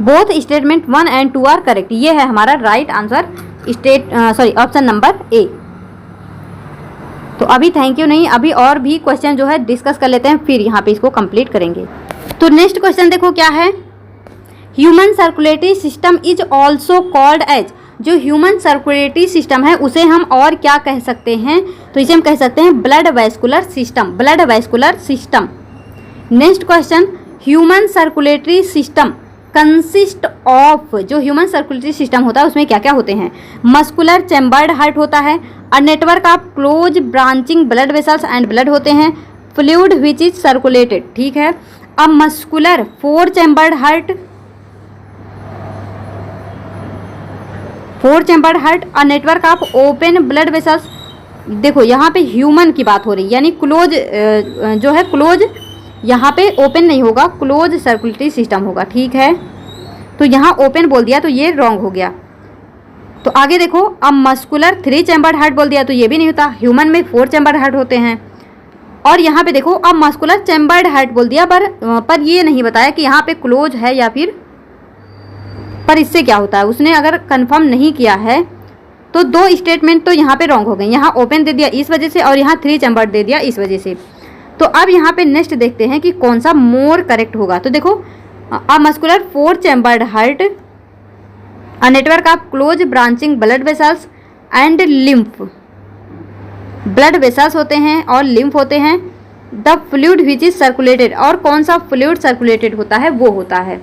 both statement 1 and 2 are correct. ये है हमारा right answer option number A. तो अभी थैंक यू नहीं, अभी और भी क्वेश्चन जो है डिस्कस कर लेते हैं, फिर यहाँ पे इसको कंप्लीट करेंगे। तो नेक्स्ट क्वेश्चन देखो क्या है, human circulatory system is also called as. जो ह्यूमन सर्कुलेटरी सिस्टम है उसे हम और क्या कह सकते हैं, तो इसे हम कह सकते हैं blood vascular system, blood vascular system. Next question, human circulatory system consist of. जो ह्यूमन सर्कुलेटरी सिस्टम होता है उसमें क्या क्या होते हैं, मस्कुलर चैम्बर्ड हार्ट होता है, a network of close branching blood vessels and blood होते हैं, फ्लूइड विच इज सर्कुलेटेड, ठीक है, a muscular 4 chambered heart, 4 chambered heart, a network of open blood vessels. देखो यहाँ पे ह्यूमन की बात हो रही है, यानी क्लोज जो है क्लोज, यहाँ पे ओपन नहीं होगा, क्लोज सर्कुलेटरी सिस्टम होगा, ठीक है। तो यहाँ ओपन बोल दिया तो ये रॉन्ग हो गया। तो आगे देखो, अब मस्कुलर 3 चैम्बर्ड हार्ट बोल दिया तो ये भी नहीं होता, ह्यूमन में 4 चैम्बर्ड हार्ट होते हैं। और यहाँ पे देखो, अब मस्कुलर चैम्बर्ड हार्ट बोल दिया, पर ये नहीं बताया कि यहाँ पे क्लोज है या फिर, पर इससे क्या होता है, उसने अगर कंफर्म नहीं किया है तो 2 स्टेटमेंट तो यहाँ पे रॉन्ग हो गए। यहाँ ओपन दे दिया इस वजह से और यहाँ 3 चैम्बर्ड दे दिया इस वजह से। तो अब यहाँ पे नेक्स्ट देखते हैं कि कौन सा मोर करेक्ट होगा। तो देखो, a muscular 4 chambered heart, a network of close branching blood vessels and lymph, blood vessels होते हैं और लिम्फ होते हैं, the fluid which is circulated, और कौन सा फ्लूइड सर्कुलेटेड होता है वो होता है।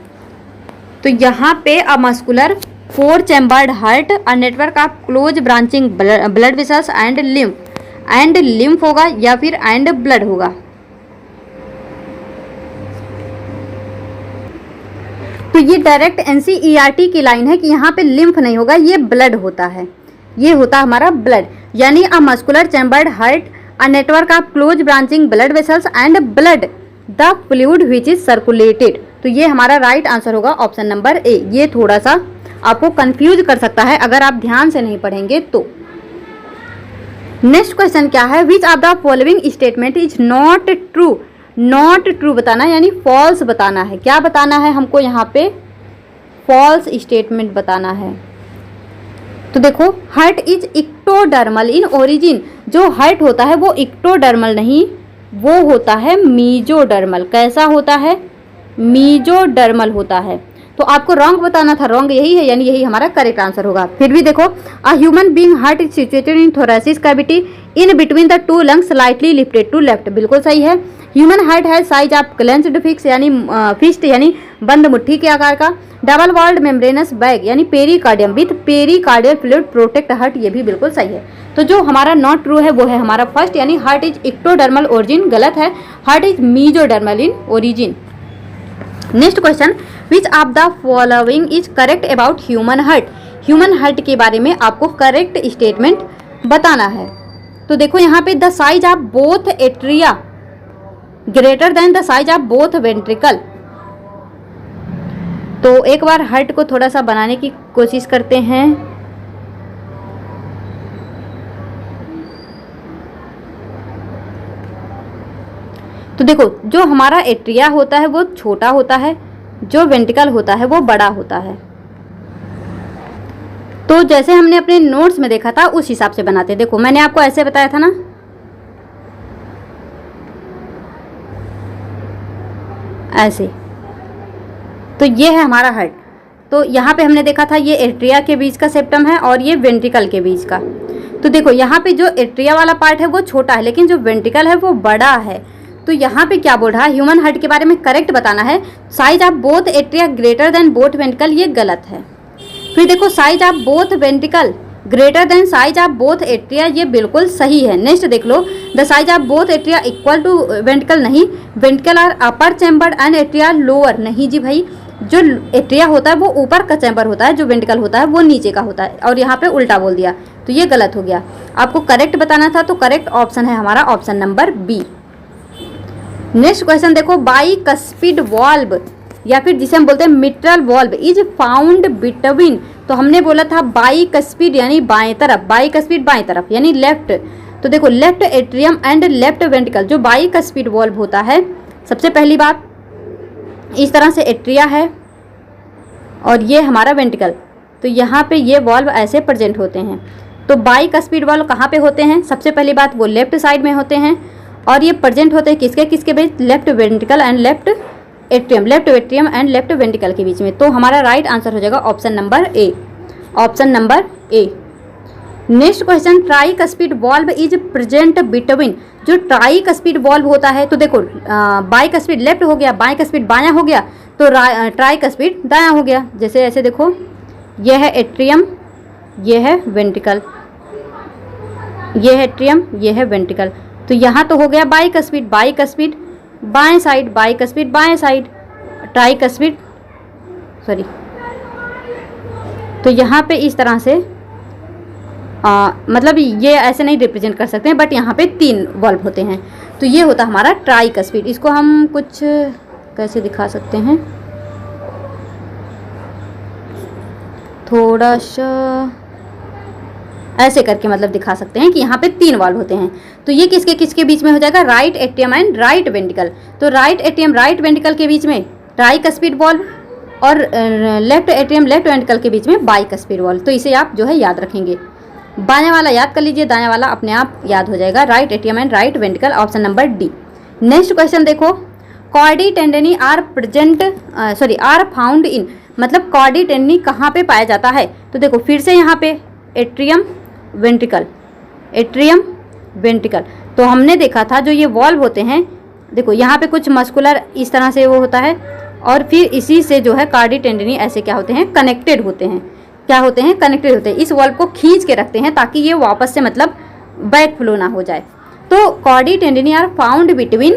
तो यहाँ पे a muscular 4 chambered heart, a network of close branching blood vessels and lymph होगा या फिर एंड ब्लड होगा। तो ये डायरेक्ट एनसीईआरटी की लाइन है कि यहाँ पे लिम्फ नहीं होगा, ये ब्लड होता है, ये होता है हमारा ब्लड, यानी a muscular chambered heart, a network of close branching blood vessels and blood, the fluid which is circulated. तो ये हमारा राइट आंसर होगा ऑप्शन नंबर ए। ये थोड़ा सा आपको कंफ्यूज कर सकता है अगर आप ध्यान से नहीं पढ़ेंगे तो। नेक्स्ट क्वेश्चन क्या है, विच of the following statement is not true. Not true बताना यानी फॉल्स बताना है। क्या बताना है हमको, यहाँ पे फॉल्स स्टेटमेंट बताना है। तो देखो, हार्ट इज इक्टोडर्मल इन ओरिजिन। जो हार्ट होता है वो इक्टोडर्मल नहीं, वो होता है मीजोडर्मल। कैसा होता है, मीजोडर्मल होता है। तो आपको रॉन्ग बताना था, रॉन्ग यही है, यानी यही हमारा करेक्ट आंसर होगा। फिर भी देखो, a human being heart is situated in thoracic cavity in between the 2 lungs slightly lifted to left, बिल्कुल सही है। ह्यूमन हार्ट है साइज ऑफ क्लेंच्ड फिक्स यानी फिस्ट यानी बंद मुट्ठी के आकार का, डबल वॉल्ड मेम्ब्रेनस बैग यानी pericardium with pericardial fluid protect heart, ये भी बिल्कुल सही है। तो जो हमारा नॉट ट्रू है वो है हमारा फर्स्ट, यानी हार्ट इज इक्टोडर्मल ओरिजिन, गलत है, heart is mesodermal in origin. Next question, which of the following is correct about human heart. Human heart के बारे में आपको करेक्ट स्टेटमेंट बताना है। तो देखो यहाँ पे, the size of both atria greater then the size of both ventricle. तो एक बार हार्ट को थोड़ा सा बनाने की कोशिश करते हैं। तो देखो, जो हमारा एट्रिया होता है वो छोटा होता है, जो वेंट्रिकल होता है वो बड़ा होता है। तो जैसे हमने अपने नोट्स में देखा था उस हिसाब से बनाते। देखो, मैंने आपको ऐसे बताया था ना, ऐसे। तो ये है हमारा हार्ट। तो यहाँ पे हमने देखा था ये एट्रिया के बीच का सेप्टम है और ये वेंट्रिकल के बीच का। तो देखो, यहाँ पे जो एट्रिया वाला पार्ट है वो छोटा है, लेकिन जो वेंट्रिकल है वो बड़ा है। तो यहाँ पे क्या बोल रहा है, ह्यूमन हार्ट के बारे में करेक्ट बताना है। Size of both atria greater than both ventricle, ये गलत है। फिर देखो, size of both ventricle greater than size of both atria, ये बिल्कुल सही है। नेक्स्ट देख लो, the size of both atria equal to ventricle, नहीं, ventricle are upper chamber and atria lower, नहीं जी भाई, जो एट्रिया होता है वो ऊपर का चैम्बर होता है, जो वेंट्रिकल होता है वो नीचे का होता है, और यहाँ पे उल्टा बोल दिया तो ये गलत हो गया। आपको करेक्ट बताना था, तो करेक्ट ऑप्शन है हमारा option number B. Next question देखो, बाइकस्पिड वाल्व या फिर जिसे हम बोलते हैं mitral valve is found between, तो हमने बोला था बाइकस्पिड यानी बाएं तरफ, बाइकस्पिड बाएं तरफ यानी लेफ्ट। तो देखो left atrium and left ventricle, जो बाइकस्पिड वाल्व होता है, सबसे पहली बात इस तरह से एट्रिया है और ये हमारा वेंट्रिकल, तो यहाँ पे ये वाल्व ऐसे प्रेजेंट होते हैं। तो बाइकस्पिड वाल्व कहाँ पे होते हैं? सबसे पहली बात वो लेफ्ट साइड में होते हैं और ये प्रेजेंट होते हैं किसके किसके बीच? Left ventricle and left atrium, left atrium and left ventricle के बीच में। तो हमारा राइट आंसर हो जाएगा option number A, option number A. Next question, tricuspid valve is present between, जो ट्राइकस्पिड वाल्व होता है, तो देखो बाइकस्पिड लेफ्ट हो गया, बाइकस्पिड बायां हो गया, तो ट्राइकस्पिड दायां हो गया। जैसे ऐसे देखो, यह है एट्रियम, यह है वेंट्रिकल, यह है एट्रियम, यह है वेंट्रिकल। तो यहाँ तो हो गया बाइकस्पिड, बाइकस्पिड बाएं साइड, बाइकस्पिड बाएं साइड, ट्राइकस्पिड सॉरी। तो यहाँ पे इस तरह से मतलब ये ऐसे नहीं रिप्रेजेंट कर सकते हैं, बट यहाँ पे 3 वाल्व होते हैं। तो ये होता हमारा ट्राइकस्पिड। इसको हम कुछ कैसे दिखा सकते हैं, थोड़ा सा ऐसे करके मतलब दिखा सकते हैं कि यहाँ पे 3 वाल्व होते हैं। तो ये किसके किसके बीच में हो जाएगा? Right atrium and right ventricle. तो राइट एट्रियम राइट वेंट्रिकल के बीच में ट्राइकस्पिड वाल्व और लेफ्ट एट्रियम लेफ्ट वेंट्रिकल के बीच में बाइकस्पिड वाल्व। तो इसे आप जो है याद रखेंगे। बायां वाला याद कर लीजिए, दायां वाला अपने आप याद हो जाएगा। Right atrium and right ventricle, option number D. Next question देखो, chordae tendineae are present are found in, मतलब कॉर्डी टेंडनी कहाँ पे पाया जाता है? तो देखो फिर से यहाँ पे एट्रियम वेंट्रिकल, एट्रियम वेंट्रिकल। तो हमने देखा था जो ये वॉल्व होते हैं, देखो यहाँ पे कुछ मस्कुलर इस तरह से वो होता है और फिर इसी से जो है कार्डी टेंडनी ऐसे क्या होते हैं? कनेक्टेड होते हैं। क्या होते हैं? कनेक्टेड होते हैं। इस वॉल्व को खींच के रखते हैं ताकि ये वापस से मतलब बैक फ्लो ना हो जाए। तो chordae tendineae are found between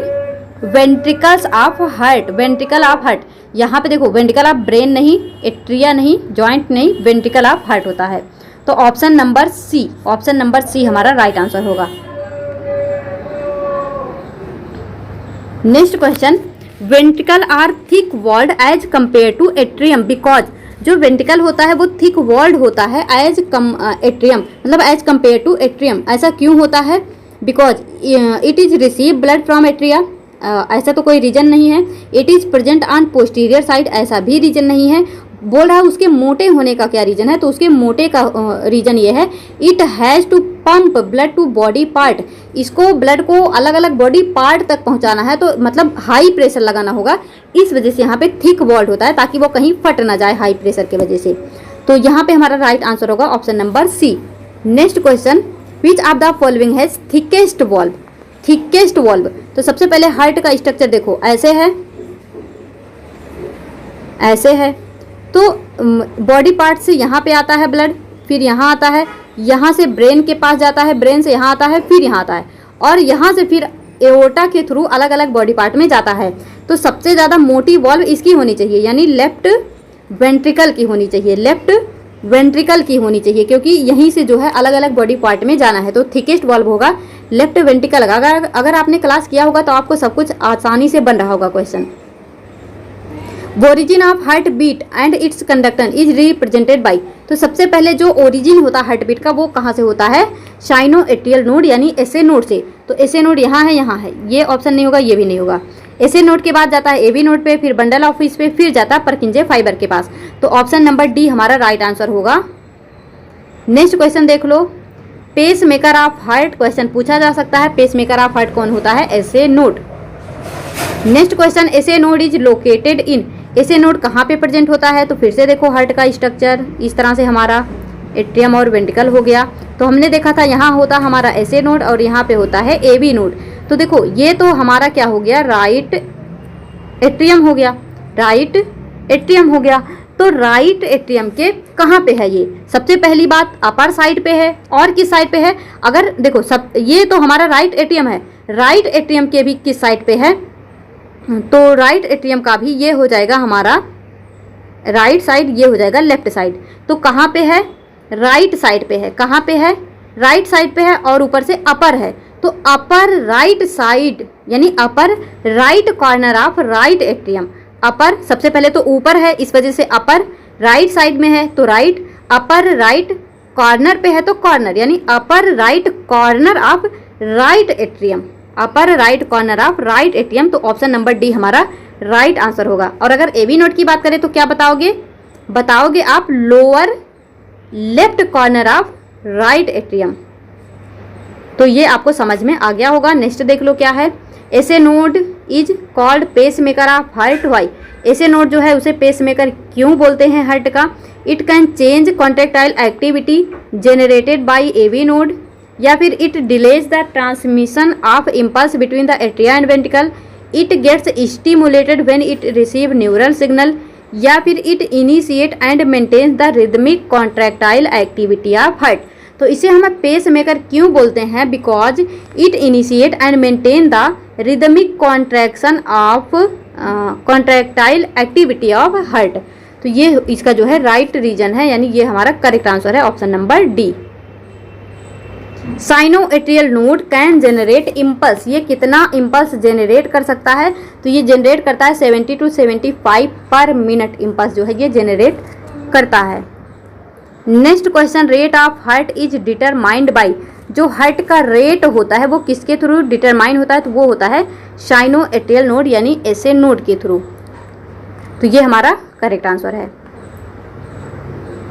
ventricles of heart, ventricle of heart. यहाँ पे देखो वेंट्रिकल ऑफ ब्रेन नहीं, एट्रिया नहीं, जॉइंट नहीं, वेंट्रिकल ऑफ हार्ट होता है। तो option number C, option number C हमारा राइट आंसर होगा। Next question, ventricle are thick walled as compare to atrium because, जो वेंट्रिकल होता है वो थिक वॉल्ड होता है एज एट्रियम, मतलब एज कंपेयर टू एट्रियम। ऐसा क्यों होता है? Because it is receive blood from atria, ऐसा तो कोई रीजन नहीं है। It is present on posterior side, ऐसा भी रीजन नहीं है। बोल रहा है उसके मोटे होने का क्या रीजन है? तो उसके मोटे का रीजन ये है, it has to pump blood to body part, इसको ब्लड को अलग अलग बॉडी पार्ट तक पहुंचाना है, तो मतलब हाई प्रेशर लगाना होगा। इस वजह से यहाँ पे थिक वॉल्ड होता है ताकि वो कहीं फट ना जाए हाई प्रेशर की वजह से। तो यहाँ पे हमारा राइट आंसर होगा option number C. Next question, which of the following has thickest valve, thickest valve. तो सबसे पहले हार्ट का स्ट्रक्चर देखो, ऐसे है, ऐसे है। तो बॉडी पार्ट से यहाँ पे आता है ब्लड, फिर यहाँ आता है, यहाँ से ब्रेन के पास जाता है, ब्रेन से यहाँ आता है, फिर यहाँ आता है, और यहाँ से फिर एओर्टा के थ्रू अलग अलग बॉडी पार्ट में जाता है। तो सबसे ज़्यादा मोटी वॉल्व इसकी होनी चाहिए, यानी लेफ्ट वेंट्रिकल की होनी चाहिए, लेफ्ट वेंट्रिकल की होनी चाहिए, क्योंकि यहीं से जो है अलग अलग बॉडी पार्ट में जाना है। तो थिकेस्ट वॉल्व होगा लेफ्ट वेंट्रिकल। अगर आपने क्लास किया होगा तो आपको सब कुछ आसानी से बन रहा होगा question. Origin of heart beat and its conduction is represented by, तो सबसे पहले जो ओरिजिन होता है हार्ट बीट का वो कहाँ से होता है? साइनो एट्रियल नोड यानी एसए नोड से। तो एसए नोड यहाँ है, यहाँ है, ये ऑप्शन नहीं होगा, ये भी नहीं होगा। एसए नोड के बाद जाता है एबी नोड पे, फिर बंडल ऑफ फिश पे, फिर जाता है परकिंजे फाइबर के पास। तो ऑप्शन नंबर डी हमारा राइट आंसर होगा। नेक्स्ट क्वेश्चन देख लो, pacemaker of heart question पूछा जा सकता है। पेस मेकर ऑफ हार्ट कौन होता है? SA node. Next question, SA node is located in, SA node कहाँ पे प्रेजेंट होता है? तो फिर से देखो हार्ट का स्ट्रक्चर इस तरह से हमारा एट्रियम और वेंट्रिकल हो गया। तो हमने देखा था यहाँ होता हमारा एसए नोड और यहाँ पे होता है एबी नोड। तो देखो ये तो हमारा क्या हो गया? राइट एट्रियम हो गया, राइट एट्रियम हो गया। तो राइट एट्रियम के कहाँ पे है ये? सबसे पहली बात अपर साइड पे है, और किस साइड पे है? अगर देखो सब ये तो हमारा राइट एट्रियम है, राइट एट्रियम के भी किस साइड पे है? तो राइट एट्रियम का भी ये हो जाएगा हमारा राइट साइड, ये हो जाएगा लेफ्ट साइड। तो कहाँ पे है? राइट साइड पे है। कहाँ पे है? राइट साइड पे है और ऊपर से अपर है। तो अपर राइट साइड यानी upper right corner of right atrium. Upper सबसे पहले तो ऊपर है, इस वजह से अपर, राइट साइड में है तो राइट, अपर राइट कॉर्नर पे है तो कॉर्नर, यानी upper right corner of right atrium, upper right corner of right atrium. तो ऑप्शन नंबर डी हमारा राइट आंसर होगा। और अगर एबी नोड की बात करें तो क्या बताओगे आप lower left corner of right atrium. तो ये आपको समझ में आ गया होगा। नेक्स्ट देख लो क्या है। SA node is called pacemaker of heart. Why? SA node जो है उसे पेस मेकर क्यों बोलते हैं हार्ट का? It can change contractile activity generated by AV node, या फिर it delays the transmission of impulse between the atria and ventricle, it gets stimulated when it receive neural signal, या फिर it initiate and maintains the rhythmic contractile activity of heart. तो इसे हम पेस मेकर क्यों बोलते हैं? Because it initiate and maintain the rhythmic contraction of contractile activity of heart. तो ये इसका जो है राइट रीजन है, यानी ये हमारा करेक्ट आंसर है option number D. Sinoatrial node can generate impulse. ये कितना इम्पल्स जनरेट कर सकता है? तो ये जनरेट करता है 70 to 75 पर मिनट इम्पल्स जो है ये जनरेट करता है। Next question, rate of heart is determined by. जो हार्ट का रेट होता है वो किसके थ्रू डिटरमाइन होता है? तो वो होता है साइनोएट्रियल नोड यानी ऐसे नोड के थ्रू। तो ये हमारा करेक्ट आंसर है।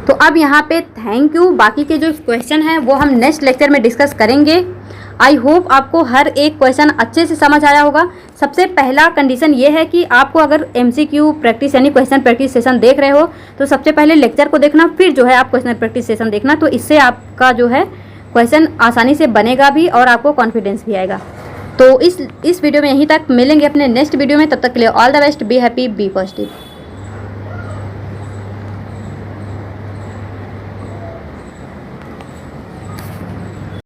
तो अब यहाँ पे थैंक यू। बाकी के जो क्वेश्चन हैं वो हम नेक्स्ट लेक्चर में डिस्कस करेंगे। आई होप आपको हर एक क्वेश्चन अच्छे से समझ आया होगा। सबसे पहला कंडीशन ये है कि आपको अगर MCQ प्रैक्टिस यानी क्वेश्चन प्रैक्टिस सेशन देख रहे हो तो सबसे पहले लेक्चर को देखना, फिर जो है आप क्वेश्चन प्रैक्टिस सेशन देखना। तो इससे आपका जो है क्वेश्चन आसानी से बनेगा भी और आपको कॉन्फिडेंस भी आएगा। तो इस वीडियो में यहीं तक, मिलेंगे अपने नेक्स्ट वीडियो में। तब तक के लिए all the best, be happy, be positive.